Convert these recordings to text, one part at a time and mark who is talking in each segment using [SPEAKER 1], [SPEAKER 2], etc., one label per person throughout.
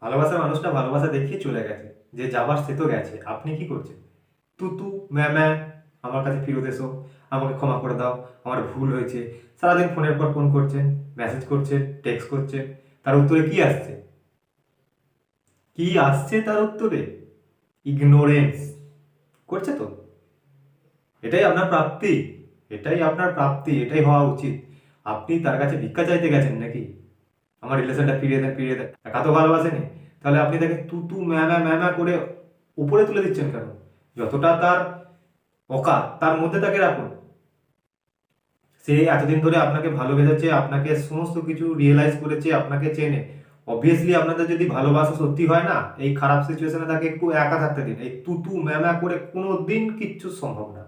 [SPEAKER 1] ভালোবাসার মানুষটা ভালোবাসা দেখিয়ে চলে গেছে, যে যাবার সে তো গেছে, আপনি কি করছেন? তু তু ম্যা ম্যা, আমার কাছে ফিরত এসো, আমাকে ক্ষমা করে দাও, আমার ভুল হয়েছে। সারাদিন ফোনের পর ফোন করছেন, মেসেজ করছেন, টেক্সট করছেন, তার উত্তরে কি আসছে? কি আসছে তার উত্তরে? ইগনোরেন্স করছে তো। এটাই আপনার প্রাপ্তি, এটাই আপনার প্রাপ্তি, এটাই হওয়া উচিত। আপনি তার কাছে ভিক্ষা চাইতে গেছেন নাকি? আমার রিলেশনটা ফিরিয়ে দেন, ফিরিয়ে দেন। একা তো ভালোবাসেনি, তাহলে আপনি তাকে তু তু ম্যা ম্যা করে উপরে তুলে দিচ্ছেন কেন? যতটা তার অকাত তার মধ্যে তাকে রাখুন। সে এতদিন ধরে আপনাকে ভালোবেসেছে, আপনাকে সমস্ত কিছু রিয়েলাইজ করেছে, আপনাকে চেনে। অবভিয়াসলি আপনাদের যদি ভালোবাসা সত্যি হয় না, এই খারাপ সিচুয়েশনে তাকে একটু একা থাকতে দিন। এই তু তু ম্যা ম্যা করে কোনো দিন কিচ্ছু সম্ভব না।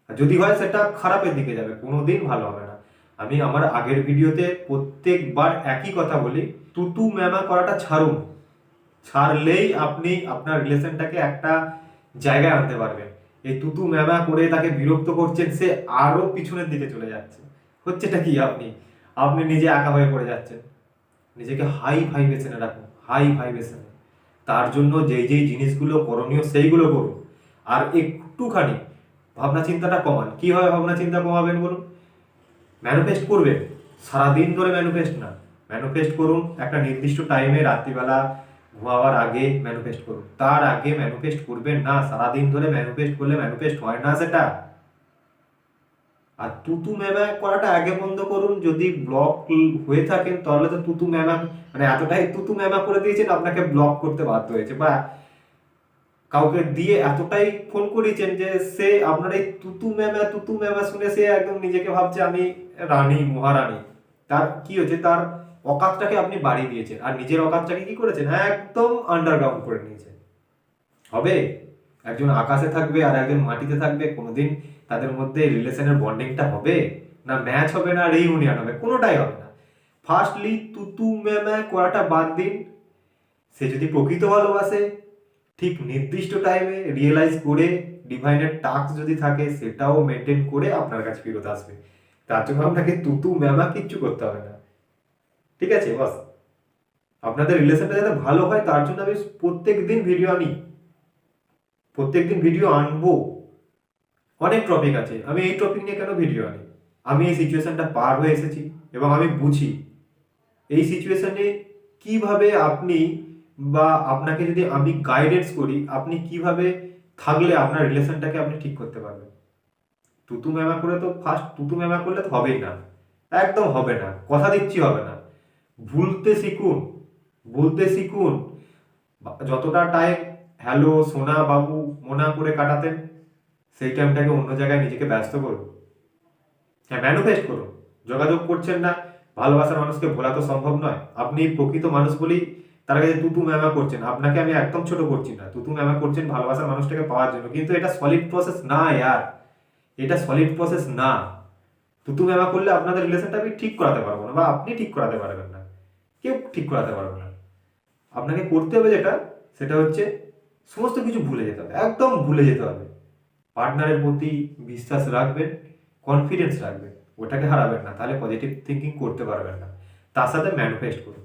[SPEAKER 1] আর যদি হয় সেটা খারাপের দিকে যাবে, কোনো দিন ভালো হবে না। আমি আমার আগের ভিডিওতে প্রত্যেকবার একই কথা বলি, তুতু ম্যামা করাটা ছাড়ুন। ছাড়লেই আপনি আপনার রিলেশনটাকে একটা জায়গায় আনতে পারবেন। এই তুতু ম্যামা করে তাকে বিরক্ত করছেন, সে আরো পিছনের দিকে চলে যাচ্ছে। হচ্ছেটা কি? আপনি আপনি নিজে একা হয়ে পড়ে যাচ্ছেন। নিজেকে হাই ভাইব্রেশনে রাখুন, হাই ভাইব্রেশনে। তার জন্য যেই যেই জিনিসগুলো করণীয় সেইগুলো করুন। আর একটুখানি ভাবনা চিন্তাটা কমান। কীভাবে ভাবনা চিন্তা কমাবেন বলুন? ম্যানিফেস্ট করবেন, সারাদিন ধরে ম্যানিফেস্ট না। ম্যানিফেস্ট করুন একটা নির্দিষ্ট টাইমে, রাত্রিবেলা ঘুমাবার আগে ম্যানিফেস্ট করুন। তার আগে ম্যানিফেস্ট করবেন না। সারাদিন ধরে ম্যানিফেস্ট করলে ম্যানিফেস্ট হয় না সেটা। আর তুতু ম্যামা করাটা আগে বন্ধ করুন। যদি ব্লক হয়ে থাকেন তাহলে তো তুতু ম্যামা, মানে এতটাই তুতু ম্যামা করে দিয়েছেন আপনাকে ব্লক করতে বাধ্য হয়েছে, বা কাউকে দিয়ে এতটাই ফোন করিয়েছেন যে সে আপনার এই তুতু ম্যামা শুনে সে একদম নিজেকে ভাবছে আমি রানী, মহারানী। তার কি হচ্ছে? তার অকাতটাকে আপনি বাড়িয়ে দিয়েছেন, আর নিজের অকাতটাকে কি করেছেন? একদম আন্ডারগ্রাউন্ড করে নিয়েছেন। হবে? একজন আকাশে থাকবে আর একজন মাটিতে থাকবে, কোনোদিন তাদের মধ্যে রিলেশনের বন্ডিংটা হবে না? ম্যাচ হবে না, রিইউনিয়ন হবে? কোনোটাই হবে না। ফার্স্টলি তুতু ম্যামা করাটা বাদ দিন। সে যদি প্রকৃত ভালোবাসে, ঠিক নির্দিষ্ট টাইমে রিয়েলাইজ করে ডিভাইনের টাস্ক যদি থাকে সেটাও মেনটেন করে আপনার কাছে ফেরত আসবে। তার জন্য আপনাকে তুতু ম্যামা কিচ্ছু করতে হবে না। ঠিক আছে বস? আপনাদের রিলেশনটা যাতে ভালো হয় তার জন্য আমি প্রত্যেক দিন ভিডিও আনি, প্রত্যেক দিন ভিডিও আনবো। অনেক টপিক আছে, আমি এই টপিক নিয়ে কেন ভিডিও আনি? আমি এই সিচুয়েশনটা পার হয়ে এসেছি এবং আমি বুঝি এই সিচুয়েশনে কিভাবে আপনি, বা আপনাকে যদি আমি গাইডেন্স করি, আপনি কিভাবে থাকলে আপনার রিলেশনটাকে আপনি ঠিক করতে পারবেন। তুতু ম্যামা করে তো ফার্স্ট তুতু ম্যামা করলে তো হবেই না, একদম হবে না, কথা দিচ্ছি হবে না। ভুলতে শিখুন, বলতে শিখুন। যতটা টাইম হ্যালো সোনা বাবু মোনা করে কাটাতেন, সেই টাইমটাকে অন্য জায়গায় নিজেকে ব্যস্ত করুন। হ্যাঁ, ম্যানিফেস্ট করুন। যোগাযোগ করছেন না, ভালোবাসার মানুষকে ভোলা তো সম্ভব নয়। আপনি প্রকৃত মানুষ বলেই তার কাছে তুতু ম্যামা করছেন। আপনাকে আমি একদম ছোট করছি না, তুতু ম্যামা করছেন ভালোবাসার মানুষটাকে পাওয়ার জন্য, কিন্তু এটা সলিড প্রসেস না ইয়ার, এটা সলিড প্রসেস না। তুতু ম্যামা করলে আপনাদের রিলেশনটা আমি ঠিক করাতে পারবো না, বা আপনি ঠিক করাতে পারবেন না, কেউ ঠিক করাতে পারবে না। আপনাকে করতে হবে যেটা, সেটা হচ্ছে সমস্ত কিছু ভুলে যেতে হবে, একদম ভুলে যেতে হবে। পার্টনারের প্রতি বিশ্বাস রাখবেন, কনফিডেন্স রাখবেন, ওটাকে হারাবেন না, তাহলে পজিটিভ থিঙ্কিং করতে পারবেন না। তার সাথে ম্যানিফেস্ট করুন,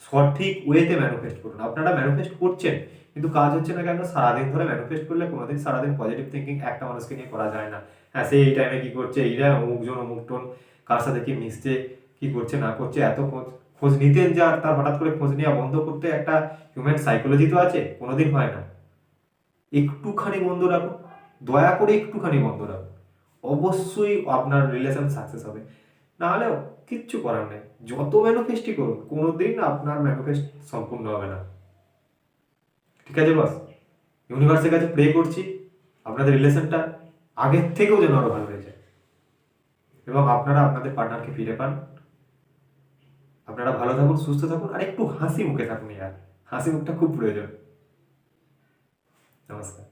[SPEAKER 1] সঠিক ওয়েতে ম্যানিফেস্ট করুন। আপনারা ম্যানিফেস্ট করছেন কিন্তু কাজ হচ্ছে না কেন? সারাদিন ধরে ম্যানিফেস্ট করলে কোনোদিন সারাদিন পজিটিভ থিঙ্কিং একটা মানুষকে নিয়ে করা যায় না। হ্যাঁ, সে এই টাইমে কি করছে, এইরা অমুকজন অমুকজন কার সাথে কি মিশছে, কি করছে না করছে, এত খোঁজ খোঁজ নিতেন যা তার হঠাৎ করে খোঁজ নেওয়া বন্ধ করতে একটা হিউম্যান সাইকোলজি তো আছে, কোনোদিন হয় না। একটুখানি বন্ধ রাখুন, দয়া করে একটুখানি বন্ধ রাখুন, অবশ্যই আপনার রিলেশন সাকসেস হবে। না হলে কিচ্ছু করার নেই, যত ম্যানিফেস্টই করুন কোনোদিন আপনার ম্যানিফেস্ট সম্পূর্ণ হবে না। ঠিক আছে বস? ইউনিভার্সের কাছে প্রে করছি আপনাদের রিলেশনটা আগের থেকেও যেন আরো ভালো হয়ে যায়, এবং আপনারা আপনাদের পার্টনারকে ফিরে পান। আপনারা ভালো থাকুন, সুস্থ থাকুন, আর একটু হাসি মুখে থাকুন ইয়ার, হাসি মুখটা খুব প্রয়োজন। নমস্কার।